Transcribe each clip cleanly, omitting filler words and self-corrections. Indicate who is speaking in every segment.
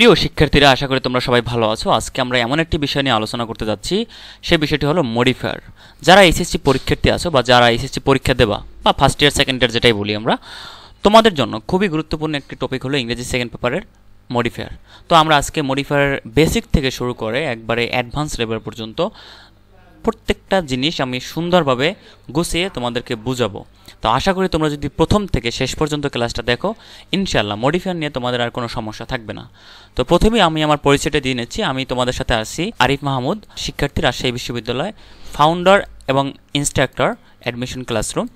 Speaker 1: প্রিয় শিক্ষার্থীরা, আশা করি তোমরা সবাই ভালো আছো। আজকে আমরা এমন একটি বিষয় নিয়ে আলোচনা করতে যাচ্ছি, সেই বিষয়টি হলো মডিফায়ার। যারা এসএসসি পরীক্ষার্থী আছো বা যারা এসএসসি পরীক্ষা দেবা বা ফার্স্ট ইয়ার সেকেন্ড ইয়ার যেটাই বলি আমরা, তোমাদের জন্য খুবই গুরুত্বপূর্ণ একটি টপিক হলো ইংরেজি সেকেন্ড পেপারের মডিফায়ার। তো আমরা আজকে মডিফায়ার বেসিক থেকে শুরু করে একবারে অ্যাডভান্স লেভেল পর্যন্ত প্রত্যেকটা জিনিস আমি সুন্দরভাবে গুছিয়ে তোমাদেরকে বুঝাবো। তো আশা করি তোমরা যদি প্রথম থেকে শেষ পর্যন্ত ক্লাসটা দেখো, ইনশাআল্লাহ মডিফায়ার নিয়ে তোমাদের আর কোনো সমস্যা থাকবে না। তো প্রথমেই আমি আমার পরিচয়টা দিয়ে নিচ্ছি। আমি তোমাদের সাথে আছি আরিফ মাহমুদ, শিক্ষার্থী, রাজশাহী বিশ্ববিদ্যালয়, ফাউন্ডার এবং ইনস্ট্রাক্টর অ্যাডমিশন ক্লাসরুম।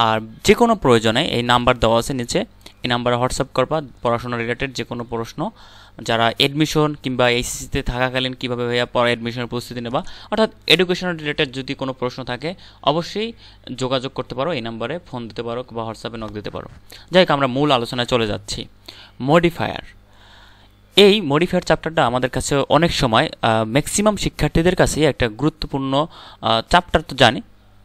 Speaker 1: আর যে কোনো প্রয়োজনে এই নাম্বার দেওয়া আছে নিচে, এই নাম্বারে হোয়াটসঅ্যাপ করবা পড়াশোনা রিলেটেড যে কোনো প্রশ্ন, যারা এডমিশন কিংবা এইচএসসিতে থাকাকালীন কীভাবে ভাইয়া পরে অ্যাডমিশনের প্রস্তুতি নেবা, অর্থাৎ এডুকেশনাল রিলেটেড যদি কোনো প্রশ্ন থাকে অবশ্যই যোগাযোগ করতে পারো, এই নাম্বারে ফোন দিতে পারো বা হোয়াটসঅ্যাপে নক দিতে পারো। যাই হোক, আমরা মূল আলোচনায় চলে যাচ্ছি। মডিফায়ার, এই মডিফায়ার চ্যাপ্টারটা আমাদের কাছে অনেক সময় ম্যাক্সিমাম শিক্ষার্থীদের কাছেই একটা গুরুত্বপূর্ণ চ্যাপ্টার। তো জানি,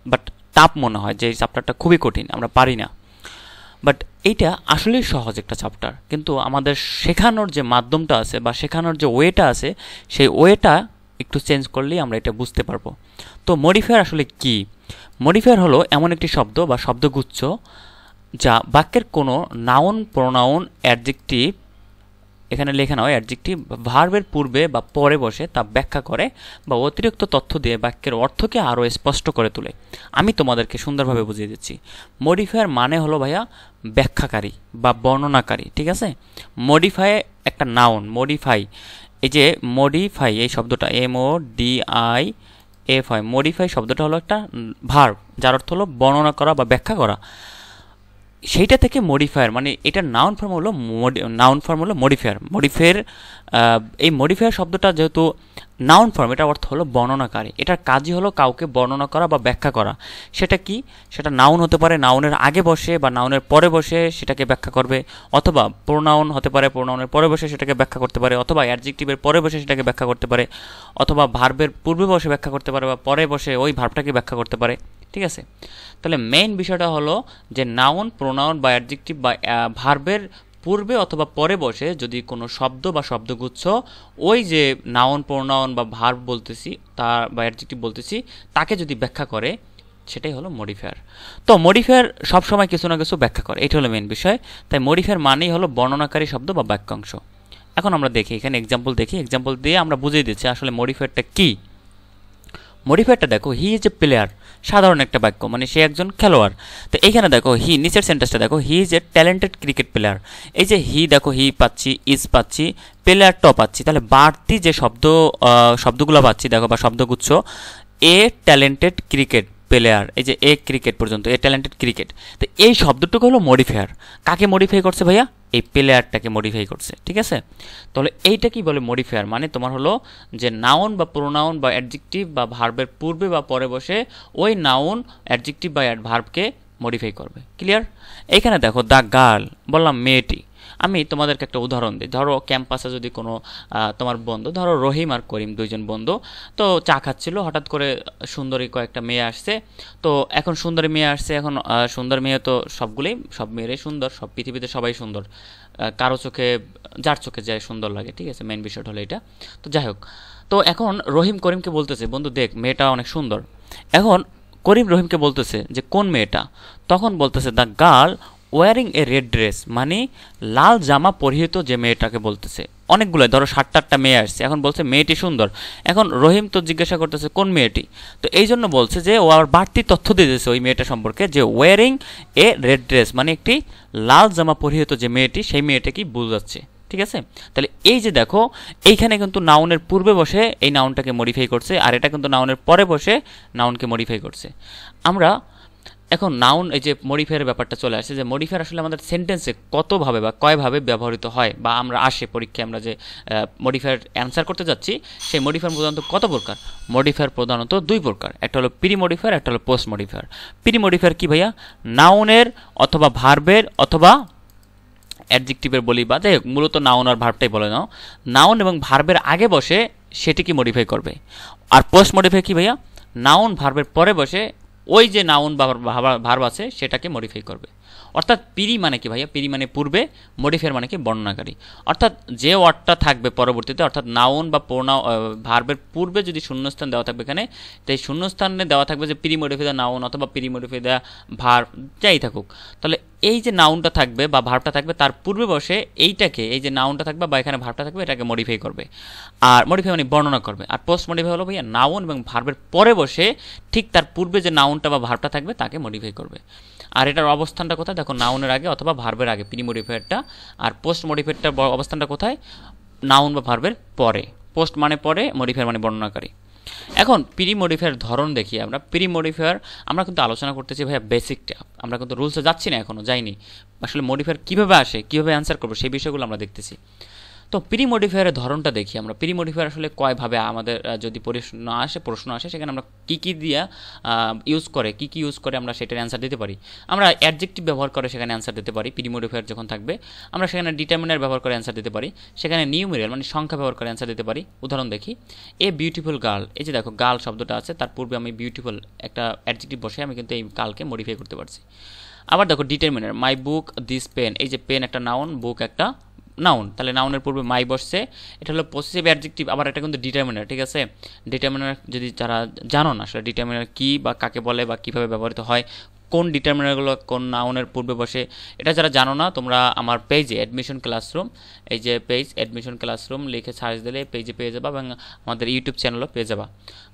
Speaker 1: বাট টাফ মনে হয় যে এই চ্যাপ্টারটা খুবই কঠিন, আমরা পারি না। বাট এইটা আসলেই সহজ একটা চ্যাপ্টার, কিন্তু আমাদের শেখানোর যে মাধ্যমটা আছে বা শেখানোর যে ওয়েটা আছে, সেই ওয়েটা একটু চেঞ্জ করলেই আমরা এটা বুঝতে পারবো। তো মডিফায়ার আসলে কি? মডিফায়ার হলো এমন একটি শব্দ বা শব্দগুচ্ছ যা বাক্যের কোনো নাউন, প্রোনাউন, অ্যাডজেক্টিভ, এখানে লেখা নয় অ্যাডজেক্টিভ, ভার্বের পূর্বে বা পরে বসে তা ব্যাখ্যা করে বা অতিরিক্ত তথ্য দিয়ে বাক্যের অর্থকে আরও স্পষ্ট করে তোলে। আমি তোমাদেরকে সুন্দরভাবে বুঝিয়ে দিচ্ছি। মডিফায়ার মানে হলো ভাইয়া ব্যাখ্যাকারী বা বর্ণনাকারী, ঠিক আছে? মডিফাই একটা নাউন, মডিফাই, এই যে মডিফাই এই শব্দটা MODIFI, মডিফাই শব্দটা হলো একটা ভার্ব যার অর্থ হলো বর্ণনা করা বা ব্যাখ্যা করা। সেইটা থেকে মডিফায়ার, মানে এটার নাউন ফর্ম হলো মডিফায়ার। এই মডিফায়ার শব্দটা যেহেতু নাউন ফর্ম, এটা অর্থ হলো বর্ণনাকারী। এটার কাজই হলো কাউকে বর্ণনা করা বা ব্যাখ্যা করা। সেটা কি? সেটা নাউন হতে পারে, নাউনের আগে বসে বা নাউনের পরে বসে সেটাকে ব্যাখ্যা করবে, অথবা প্রোনাউন হতে পারে, প্রোনাউনের পরে বসে সেটাকে ব্যাখ্যা করতে পারে, অথবা অ্যাডজেক্টিভের পরে বসে সেটাকে ব্যাখ্যা করতে পারে, অথবা ভার্বের পূর্বে বসে ব্যাখ্যা করতে পারে বা পরে বসে ওই ভার্বটাকে ব্যাখ্যা করতে পারে, ঠিক আছে? তাহলে মেইন বিষয়টা হলো যে নাউন, প্রোনাউন বা অ্যাডজেক্টিভ বা ভার্বের পূর্বে অথবা পরে বসে যদি কোনো শব্দ বা শব্দগুচ্ছ ওই যে নাউন, প্রোনাউন বা ভার্ব বলতেছি তার বা অ্যাডজেক্টিভ বলতেছি তাকে যদি ব্যাখ্যা করে, সেটাই হলো মডিফায়ার। তো মডিফায়ার সবসময় কিছু না কিছু ব্যাখ্যা করে, এটা হলো মেইন বিষয়। তাই মডিফায়ার মানেই হলো বর্ণনাকারী শব্দ বা বাক্যাংশ। এখন আমরা দেখি, এখানে এক্সাম্পল দেখি, এক্সাম্পল দিয়ে আমরা বুঝিয়ে দিচ্ছি আসলে মডিফায়ারটা কী। মডিফায়ারটা দেখো, হি ইজ এ প্লেয়ার, সাধারণ একটা বাক্য, মানে সে একজন খেলোয়াড়। তো এইখানে দেখো হি, নিচের সেন্টেন্সটা দেখো, he is a talented cricket player. এই যে হি, দেখো হি পাচ্ছি, ইজ পাচ্ছি, প্লেয়ারটাও পাচ্ছি, তাহলে বাড়তি যে শব্দগুলো পাচ্ছি দেখো বা শব্দগুচ্ছ, এ ট্যালেন্টেড ক্রিকেট প্লেয়ার, এই যে এ ক্রিকেট পর্যন্ত, এ ট্যালেন্টেড ক্রিকেট। তো এই শব্দটুকু হলো মডিফায়ার। কাকে মডিফাই করছে ভাইয়া? এই প্লেয়ারটাকে মডিফাই করছে, ঠিক আছে? তাহলে এইটা কি বলে মডিফায়ার? মানে তোমার হলো যে নাউন বা প্রোনাউন বা অ্যাডজেক্টিভ বা ভার্বের পূর্বে বা পরে বসে ওই নাউন, অ্যাডজেক্টিভ বা ভার্বকে মডিফাই করবে। ক্লিয়ার? এইখানে দেখো দ্য গার্ল, বললাম মেয়েটি। আমি তোমাদেরকে একটা উদাহরণ দিই। ধরো ক্যাম্পাসে যদি কোনো তোমার বন্ধু, ধরো রহিম আর করিম, দুইজন বন্ধু, তো চা খাচ্ছিল, হঠাৎ করে সুন্দরী কয়েকটা মেয়ে আসছে। তো এখন সুন্দরী মেয়ে আসছে, এখন সুন্দর মেয়ে তো সবগুলোই, সব মেয়েরাই সুন্দর, সব পৃথিবীতে সবাই সুন্দর, কারো চোখে, যার চোখে যায় সুন্দর লাগে, ঠিক আছে? মেইন বিষয়টা হলো এটা। তো যাই হোক, তো এখন রহিম করিমকে বলতেছে, বন্ধু দেখ মেয়েটা অনেক সুন্দর। এখন করিম রহিমকে বলতেছে যে কোন মেয়েটা? তখন বলতেছে the girl wearing a red dress, মানে লাল জামা পরিহিত যে মেয়েটাকে বলতেছে। অনেকগুলো, ধরো 7-8টা মেয়ে আসছে, এখন বলছে মেয়েটি সুন্দর। এখন রহিম তো জিজ্ঞাসা করতেছে কোন মেয়েটি? তো এই জন্য বলছে যে ও আর বাড়তি তথ্য দিয়ে দিয়েছে ওই মেয়েটা সম্পর্কে, যে ওয়ারিং এ রেড ড্রেস, মানে একটি লাল জামা পরিহিত যে মেয়েটি, সেই মেয়েটাকেই বোঝাচ্ছে, ঠিক আছে? তাহলে এই যে দেখো, এইখানে কিন্তু নাউনের পূর্বে বসে এই নাউনটাকে মডিফাই করছে, আর এটা কিন্তু নাউনের পরে বসে নাউনকে মডিফাই করছে। আমরা এখন নাউন, এই যে মডিফায়ারের ব্যাপারটা চলে আসছে, যে মডিফায়ার আসলে আমাদের সেন্টেন্সে কতভাবে বা কয়ভাবে ব্যবহৃত হয়, বা আমরা আসে পরীক্ষায় আমরা যে মডিফায়ার অ্যান্সার করতে যাচ্ছি, সেই মডিফায়ার প্রধানত কত প্রকার? মডিফায়ার প্রধানত 2 প্রকার, একটা হলো প্রি মডিফায়ার, একটা হলো পোস্ট মডিফায়ার। প্রি মডিফায়ার কি ভাইয়া? নাউনের অথবা ভার্বের অথবা অ্যাডজেক্টিভের বলি, বা যাই হোক মূলত নাউন আর ভার্বটাই বলে নাও, নাউন এবং ভার্বের আগে বসে সেটিকে মডিফাই করবে। আর পোস্ট মডিফাই কি ভাইয়া? নাউন ভার্বের পরে বসে ওই যে নাউন বা ভার্ব আছে সেটাকে মডিফাই করবে। অর্থাৎ পিরি মানে কি ভাইয়া, পিরি মানে পূর্বে, মডিফায়ার মানে কি বর্ণনাকারী। অর্থাৎ যে ওয়ার্ডটা থাকবে পরবর্তীতে, অর্থাৎ নাউন বা প্রোনাউন ভার্বের পূর্বে যদি শূন্যস্থান দেওয়া থাকবে এখানে, তাই শূন্যস্থানে দেওয়া থাকবে যে প্রি মডিফাই দ্য নাউন অথবা প্রি মডিফাই দ্য ভার্ব, যাই থাকুক, তাহলে এই যে নাউনটা থাকবে বা ভার্বটা থাকবে তার পূর্বে বসে এইটাকে, এই যে নাউনটা থাকবে বা এখানে ভার্বটা থাকবে, এটাকে মডিফাই করবে। আর মডিফাই মানে বর্ণনা করবে। আর পোস্ট মডিফাই হলো ভাইয়া নাউন এবং ভার্বের পরে বসে ঠিক তার পূর্বে যে নাউনটা বা ভার্বটা থাকবে তাকে মডিফাই করবে। আর এটার অবস্থানটা কোথায় দেখো, নাউনের আগে অথবা ভার্বের আগে প্রি মডিফায়ারটা, আর পোস্ট মডিফায়ারটার অবস্থানটা কোথায়, নাউন বা ভার্বের পরে। পোস্ট মানে পরে, মডিফায়ার মানে বর্ণনাকারী। এখন প্রি মডিফায়ার ধরন দেখি আমরা। প্রি মডিফায়ার আমরা কিন্তু আলোচনা করতেছি ভাইয়া বেসিকটা, আমরা কিন্তু রুলসে যাচ্ছি না, এখনও যাইনি। আসলে মডিফায়ার কীভাবে আসে, কীভাবে অ্যান্সার করবো, সেই বিষয়গুলো আমরা দেখতেছি। তো প্রি মডিফায়ারের ধরনটা দেখি আমরা। প্রি মডিফায়ার আসলে কয়ভাবে আমাদের যদি প্রশ্ন আসে সেখানে আমরা কী কী দিয়ে ইউজ করে, কী কী ইউজ করে আমরা সেটার অ্যান্সার দিতে পারি। আমরা অ্যাডজেক্টিভ ব্যবহার করে সেখানে অ্যান্সার দিতে পারি প্রি মডিফায়ার যখন থাকবে। আমরা সেখানে ডিটারমিনার ব্যবহার করে অ্যান্সার দিতে পারি, সেখানে নিউমেরিয়াল মানে সংখ্যা ব্যবহার করে অ্যান্সার দিতে পারি। উদাহরণ দেখি, এ বিউটিফুল গার্ল, এই যে দেখো গার্ল শব্দটা আছে, তার পূর্বে আমি বিউটিফুল একটা অ্যাডজেক্টিভ বসে আমি কিন্তু এই গার্লকে মডিফাই করতে পারছি। আবার দেখো determiner, my book this pen, এই যে পেন একটা নাউন, বুক একটা নাউন, তাহলে নাউনের পূর্বে মাই বসছে, এটা হলো পসেসিভ অ্যাডজেক্টিভ। আবার এটা কিন্তু ডিটারমিনার, ঠিক আছে। ডিটারমিনার যদি যারা জানো না আসলে ডিটারমিনার কী বা কাকে বলে বা কীভাবে ব্যবহৃত হয়, কোন ডিটারমিনারগুলো কোন নাউনের পূর্বে বসে, এটা যারা জানো না তোমরা আমার পেজে অ্যাডমিশন ক্লাসরুম, এই যে পেজ অ্যাডমিশন ক্লাসরুম লিখে সার্চ দিলে পেজে পেয়ে যাবা এবং আমাদের ইউটিউব চ্যানেলও পেয়ে যাবা।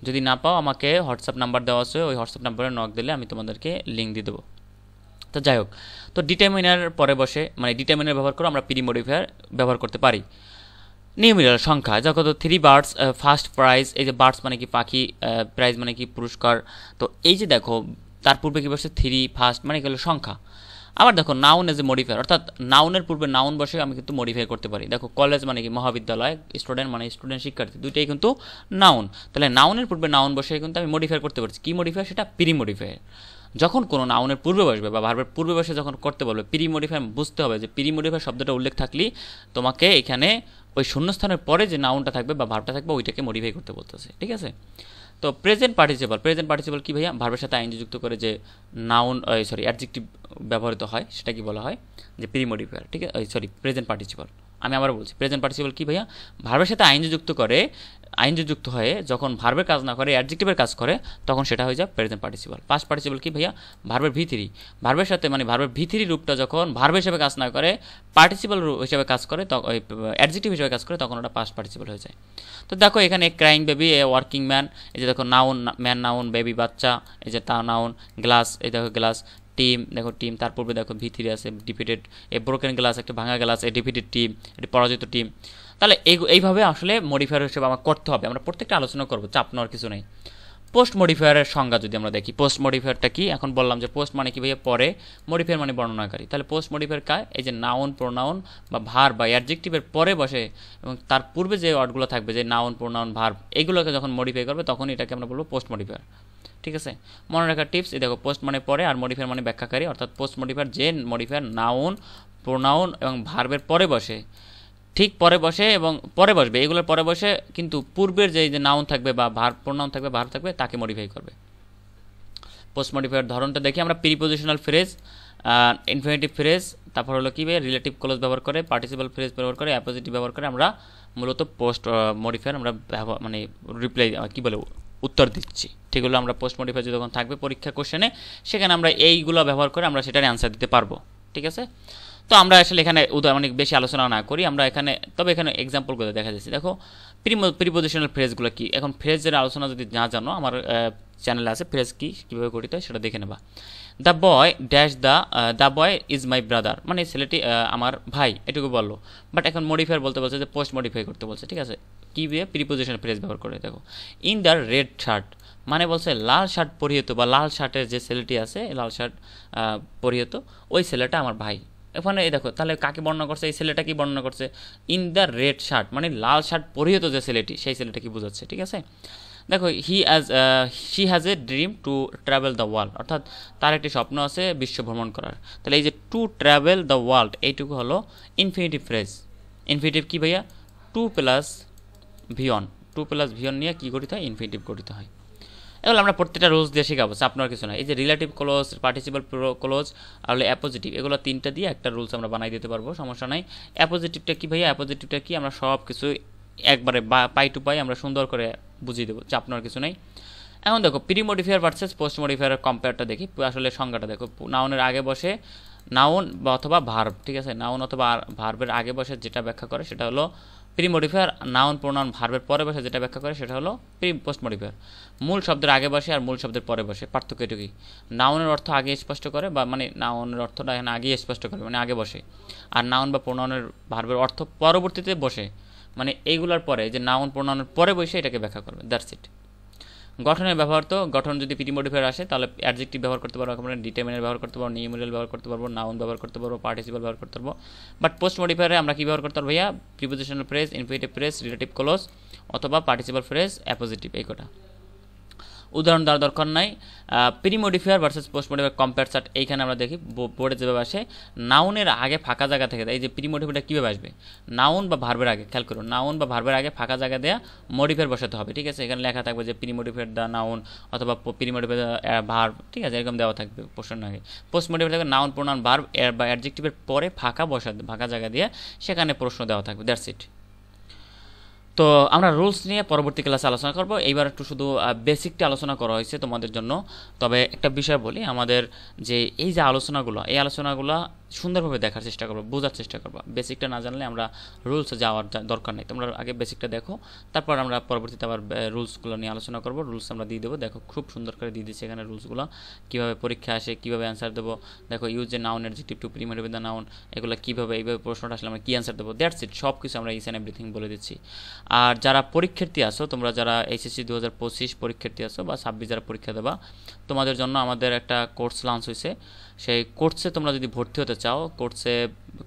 Speaker 1: যদি না পাও আমাকে হোয়াটসঅ্যাপ নাম্বার দেওয়া আছে, ওই হোয়াটসঅ্যাপ নাম্বারে নক দিলে আমি তোমাদেরকে লিঙ্ক দিয়ে দেবো। তো যাই হোক, তো ডিটারমিনার পরে বসে মানে ডিটারমিনার ব্যবহার করে আমরা প্রি মডিফায়ার ব্যবহার করতে পারি। নিউমেরিয়াল সংখ্যা, যখন 3 বার্ডস ফার্স্ট প্রাইজ, এই যে বার্ডস মানে কি পাখি, প্রাইজ মানে কি পুরস্কার। তো এই যে দেখো তার পূর্বে কি বসে 3, ফার্স্ট মানে গেল সংখ্যা। আবার দেখো নাউন এজ এ মডিফায়ার, অর্থাৎ নাউনের পূর্বে নাউন বসে আমি কিন্তু মডিফাই করতে পারি। দেখো কলেজ মানে কি মহাবিদ্যালয়, স্টুডেন্ট মানে স্টুডেন্ট শিক্ষার্থী, দুইটাই কিন্তু নাউন। তাহলে নাউনের পূর্বে নাউন বসে কিন্তু আমি মডিফাই করতে পারছি। কি মডিফায়ার, সেটা প্রি মডিফায়ার। যখন কোনো নাউনের পূর্বে বসবে বা ভার্বের পূর্বে বসে যখন করতে বলবে প্রি মডিফায়ার, বুঝতে হবে যে প্রি মডিফায়ার শব্দটা উল্লেখ থাকলেই তোমাকে এখানে ওই শূন্যস্থানের পরে যে নাউনটা থাকবে বা ভার্বটা থাকবে ওইটাকে মডিফাই করতে বলতেছে, ঠিক আছে। তো প্রেজেন্ট পার্টিসিপল, প্রেজেন্ট পার্টিসিপল কি ভাইয়া, ভার্বের সাথে আইএনজি যুক্ত করে যে নাউন অ্যাডজেক্টিভ ব্যবহৃত হয় সেটা কি বলা হয়, যে প্রি মডিফায়ার, ঠিক আছে। প্রেজেন্ট পার্টিসিপল, আমি আবার বলছি প্রেজেন্ট পার্টিসিপল কি ভাইয়া, ভার্বের সাথে আইএনজি যুক্ত করে, আইএনজি যুক্ত হয়ে যখন ভার্বের কাজ না করে অ্যাডজেক্টিভের কাজ করে তখন সেটা হয়ে যায় প্রেজেন্ট পার্টিসিপল। পাস্ট পার্টিসিপল কি ভাইয়া, ভার্বের ভিতরি, ভার্বের সাথে মানে ভার্বের ভিতরি রূপটা যখন ভার্ব হিসেবে কাজ না করে পার্টিসিপল হিসেবে কাজ করে, ওই অ্যাডজেক্টিভ হিসেবে কাজ করে, তখন ওটা পাস্ট পার্টিসিপল হয়ে যায়। তো দেখো এখানে crying baby, a working man, এই যে দেখো নাউন, ম্যান নাউন, বেবি বাচ্চা, এই যে তা নাউন, গ্লাস, এই দেখো গ্লাস, টিম, দেখো টিম, তার পূর্বে দেখো ভিতরে আছে ডিফিটেড, এ ব্রোকেন গ্লাস একটা ভাঙা গ্লাস, এ ডিফিটেড টিম, এটি পরাজিত টিম। তাহলে এইভাবে আসলে মডিফায়ার হিসেবে আমার করতে হবে, আমরা প্রত্যেকটা আলোচনা করবো, চাপ নেওয়ার কিছু নেই। পোস্ট মডিফায়ারের সংজ্ঞা যদি আমরা দেখি, পোস্ট মডিফায়ারটা কি, এখন বললাম যে পোস্ট মানে কি ভাইয়া পরে, মডিফায়ার মানে বর্ণনাকারী। তাহলে পোস্ট মডিফায়ার কায়, এই যে নাউন, প্রোনাউন বা ভার্ব বা অ্যাডজেক্টিভের পরে বসে এবং তার পূর্বে যে ওয়ার্ডগুলো থাকবে, যে নাউন, প্রোনাউন, ভার্ব, এগুলোকে যখন মডিফাই করবে তখন এটাকে আমরা বলবো পোস্ট মডিফায়ার, ঠিক আছে। মনে রাখার টিপস, এই দেখো পোস্ট মানে পরে আর মডিফায়ার মানে ব্যাখ্যাকারী, অর্থাৎ পোস্ট মডিফায়ার যে মডিফায়ার নাউন, প্রোনাউন এবং ভার্বের পরে বসে, ঠিক পরে বসে এবং পরে বসবে, এগুলোর পরে বসে কিন্তু পূর্বের যে নাউন থাকবে বা ভার্ব, প্রোনাউন থাকবে, ভার্ব থাকবে, তাকে মডিফাই করবে। পোস্ট মডিফায়ার ধরনটা দেখি আমরা, প্রিপোজিশনাল ফ্রেজ, ইনফিনিটিভ ফ্রেজ, তারপর হলো কি রিলেটিভ ক্লোজ ব্যবহার করে, পার্টিসিপাল ফ্রেজ ব্যবহার করে, অ্যাপোজিটিভ ব্যবহার করে আমরা মূলত পোস্ট মডিফায়ার আমরা মানে রিপ্লাই কি বলে উত্তর দিচ্ছি। ঠিক হলো, আমরা পোস্ট মডিফায়ার যখন থাকবে পরীক্ষা কোশ্চেনে সেখানে আমরা এইগুলো ব্যবহার করে আমরা সেটার অ্যান্সার দিতে পারবো, ঠিক আছে। তো আমরা আসলে এখানে অনেক বেশি আলোচনা না করি, আমরা এখানে তবে এখানে এক্সাম্পলগুলো দেখা যাচ্ছে। দেখো প্রিপোজিশনাল ফ্রেজগুলো কি, এখন ফ্রেজের আলোচনা যদি না জানো আমার চ্যানেলে আছে, ফ্রেজ কি কীভাবে গঠিত হয় সেটা দেখে নেবা। The boy dash the boy is my brother, মানে ছেলেটি আমার ভাই, এটুকু বললো। বাট এখন মডিফায়ার বলতে বলছে যে পোস্ট মডিফাই করতে বলছে, ঠিক আছে। কী দিয়ে, প্রিপোজিশনাল ফ্রেজ ব্যবহার করে। দেখো ইন দ্য রেড শার্ট, মানে বলছে লাল শার্ট পরিহিত বা লাল শার্টের যে ছেলেটি আছে, লাল শার্ট পরিহিত ওই ছেলেটা আমার ভাই। এখানে এই দেখো তাহলে কাকে বর্ণনা করছে, এই ছেলেটা কি বর্ণনা করছে, ইন দ্য রেড শার্ট মানে লাল শার্ট পরিহিত যে ছেলেটি, সেই ছেলেটা কি বোঝাচ্ছে, ঠিক আছে। দেখো she has a dream to travel the world, অর্থাৎ তার একটি স্বপ্ন আছে বিশ্ব ভ্রমণ করার। তাহলে এই যে টু ট্রাভেল দ্য ওয়ার্ল্ড, এইটুকু হলো ইনফিনিটিভ ফ্রেজ। ইনফিনিটিভ কি ভাইয়া, টু প্লাস ভিয়ন, টু প্লাস ভিয়ন নিয়ে কী গঠিত হয়, ইনফিনিটিভ গঠিত হয়। এগুলো আমরা প্রত্যেকটা রুলস দিয়ে শেখাবো, আপনার কিছু না। এই যে রিলেটিভ ক্লোজ, পার্টিসিপাল ক্লোজ আর হলো অ্যাপোজিটিভ, এগুলো তিনটা দিয়ে একটা রুলস আমরা বানাই দিতে পারবো, সমস্যা নাই। অ্যাপোজিটিভটা কি ভাইয়া, অ্যাপোজিটিভটা কি, আমরা সব কিছু একবারে পাই টু পাই আমরা সুন্দর করে বুঝিয়ে দেবো, আপনার কিছু নাই। এখন দেখো প্রি মডিফায়ার ভার্সেস পোস্ট মডিফায়ারের কম্পেয়ারটা দেখি, আসলে সংজ্ঞাটা দেখো। নাউনের আগে বসে নাউন বা অথবা ভার্ব, ঠিক আছে, নাউন অথবা ভার্বের আগে বসে যেটা ব্যাখ্যা করে সেটা হলো প্রি মডিফায়ার, নাউন প্রোনাউন ভার্বের পরে বসে যেটা ব্যাখ্যা করে সেটা হলো পোস্ট মডিফায়ার। মূল শব্দের আগে বসে আর মূল শব্দের পরে বসে, পার্থক্য এটুকুই। নাউনের অর্থ আগে স্পষ্ট করে, বা মানে নাউনের অর্থটা এখানে আগে স্পষ্ট করে, মানে আগে বসে। আর নাউন বা প্রোনাউনের ভার্বের অর্থ পরবর্তীতে বসে, মানে এইগুলোর পরে, যে নাউন প্রোনাউনের পরে বসে এটাকে ব্যাখ্যা করবে, দ্যাটস ইট। গঠনের ব্যবহার, তো গঠন যদি প্রি মডিফায়ার আসে তাহলে অ্যাডজেক্টিভ ব্যবহার করতে পারবো, আমরা ডিটারমিনার ব্যবহার করতে পারবো, নিউমেরিয়াল ব্যবহার করতে পারবো, নাউন ব্যবহার করতে পারবো, পার্টিসিপাল ব্যবহার করতে পারবো। বাট পোস্ট মডিফায়ারে আমরা কি ব্যবহার করতে পারবো ভাইয়া, prepositional phrase, infinitive phrase, relative close অথবা পার্টিসিপাল ফ্রেজ, অ্যাপোজিটিভ, এই কটা। উদাহরণ দেওয়ার দরকার নাই। Pre modifier versus post modifier compare chart এইখানে আমরা দেখি, বোর্ডে যেভাবে আসে, নাউনের আগে ফাঁকা জায়গা থেকে দেয়। এই যে প্রি মডিফায়ারটা কীভাবে আসবে, নাউন বা ভার্বের আগে, খেয়াল করুন, নাউন বা ভার্বের আগে ফাঁকা জায়গা দেওয়া মডিফায়ার বসাতে হবে, ঠিক আছে। এখানে লেখা থাকবে যে প্রি মডিফায়ার দা নাউন অথবা প্রি মডিফায়ার ভার্ব, ঠিক আছে, এরকম দেওয়া থাকবে প্রশ্নের আগে। পোস্ট মডিফায়ার থাকবে নাউন প্রোনাউন ভার্ব বা অ্যাডজেক্টিভের পরে ফাঁকা জায়গা দিয়ে সেখানে প্রশ্ন দেওয়া থাকবে, দ্যাটস ইট। তো আমরা রুলস নিয়ে পরবর্তী ক্লাসে আলোচনা করব, এইবার একটু শুধু বেসিকটা আলোচনা করা হয়েছে তোমাদের জন্য। তবে একটা বিষয় বলি, আমাদের যে এই যে আলোচনাগুলো, এই আলোচনাগুলো সুন্দরভাবে দেখার চেষ্টা করবো, বোঝার চেষ্টা করবো। বেসিকটা না জানলে আমরা রুলসে যাওয়ার দরকার নেই, তোমরা আগে বেসিকটা দেখো, তারপর আমরা পরবর্তীতে আবার রুলসগুলো নিয়ে আলোচনা করবো। রুলস আমরা দিয়ে দেবো, দেখো খুব সুন্দর করে দিয়ে দিচ্ছি এখানে রুলসগুলো, কীভাবে পরীক্ষা আসে, কীভাবে অ্যান্সার দেবো। দেখো use a noun adjective two pre modify the noun, এগুলো কীভাবে, এইভাবে প্রশ্নটা আসলে আমরা কী অ্যান্সার দেবো, দ্যাটস ইট। সব কিছু আমরা ইচ অ্যান্ড এভরিথিং বলে দিচ্ছি। আর যারা পরীক্ষার্থী আসো, তোমরা যারা এইচএসসি 2025 পরীক্ষার্থী আসো বা 26 যারা পরীক্ষা দেবা, তোমাদের জন্য আমাদের একটা কোর্স লঞ্চ হয়েছে। সেই কোর্সে তোমরা যদি ভর্তি হতে চাও,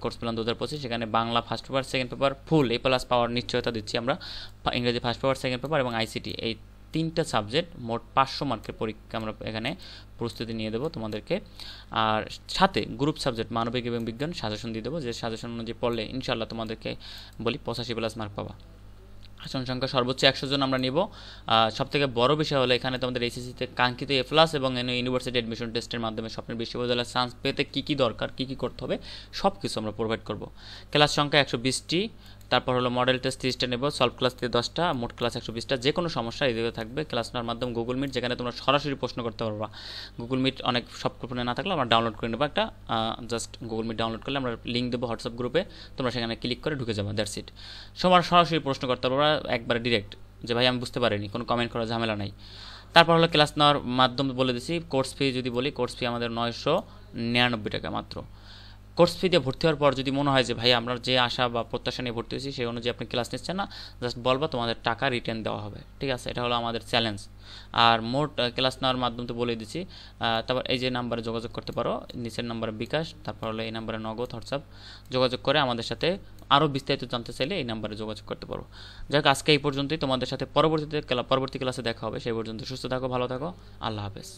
Speaker 1: কোর্স প্ল্যান 2025, সেখানে Bangla first paper, second paper full A+ পাওয়ার নিশ্চয়তা দিচ্ছি আমরা, ইংরেজি ফার্স্ট পেপার, সেকেন্ড পেপার এবং আইসিটি, এই তিনটা সাবজেক্ট মোট 500 মার্কের পরীক্ষা আমরা এখানে প্রস্তুতি নিয়ে দেবো তোমাদেরকে। আর সাথে গ্রুপ সাবজেক্ট মানবিক এবং বিজ্ঞান সাজেশন দিয়ে দেবো, যে সাজেশন অনুযায়ী পড়লে ইনশাআল্লাহ তোমাদেরকে বলি 85+ মার্ক পাবা। আসন সংখ্যা সর্বোচ্চ 100 জন আমরা নিব। সবথেকে বড় বিষয় হলো এখানে তোমাদের এইচএসসিতে কাঙ্ক্ষিত A+ এবং ইউনিভার্সিটি অ্যাডমিশন টেস্টের মাধ্যমে স্বপ্নের বিশ্ববিদ্যালয়ের চান্স পেতে কী কী দরকার, কী কী করতে হবে, সব কিছু আমরা প্রোভাইড করব। ক্লাস সংখ্যা 120টি, তারপর হলো মডেল টেস্ট 30টা নেব, সলভ ক্লাস থেকে 10টা, মোট ক্লাস 120টা। যে কোনো সমস্যা এদিকে থাকবে। ক্লাস নেওয়ার মাধ্যমে গুগল মিট, যেখানে তোমরা সরাসরি প্রশ্ন করতে পারবা। গুগল মিট অনেক সব ফোনে না থাকলে আমরা ডাউনলোড করে নেবো একটা, জাস্ট গুগল মিট ডাউনলোড করলে আমরা লিঙ্ক দেবো হোয়াটসঅ্যাপ গ্রুপে, তোমরা সেখানে ক্লিক করে ঢুকে যাবো, দ্যাটস ইট। সরাসরি প্রশ্ন করতে পারবা একবারে ডিরেক্ট, যে ভাই আমি বুঝতে পারিনি, কোনো কমেন্ট করার ঝামেলা নাই। তারপর হলো ক্লাস নেওয়ার মাধ্যমে বলে দিচ্ছি, কোর্স ফি যদি বলি, কোর্স ফি আমাদের 999 টাকা মাত্র। কোর্স ফি দিয়ে ভর্তি হওয়ার পর যদি মনে হয় যে ভাই আমরা যে আশা বা প্রত্যাশা নিয়ে ভর্তি হয়েছি সেই অনুযায়ী আপনি ক্লাস নিচ্ছেন না, জাস্ট বলবা, তোমাদের টাকা রিটার্ন দেওয়া হবে, ঠিক আছে। এটা হলো আমাদের চ্যালেঞ্জ। আর মোট ক্লাস নেওয়ার মাধ্যমে তো বলে দিচ্ছি। তারপর এই যে নাম্বারে যোগাযোগ করতে পারো, নিচের নাম্বারে বিকাশ, তারপর হলো এই নাম্বারে নগদ, হোয়াটসঅ্যাপ, যোগাযোগ করে আমাদের সাথে আরও বিস্তারিত জানতে চাইলে এই নাম্বারে যোগাযোগ করতে পারো। যাক, আজকে এই পর্যন্তই, তোমাদের সাথে পরবর্তী ক্লাসে দেখা হবে। সেই পর্যন্ত সুস্থ থাকো, ভালো থাকো, আল্লাহ হাফেজ।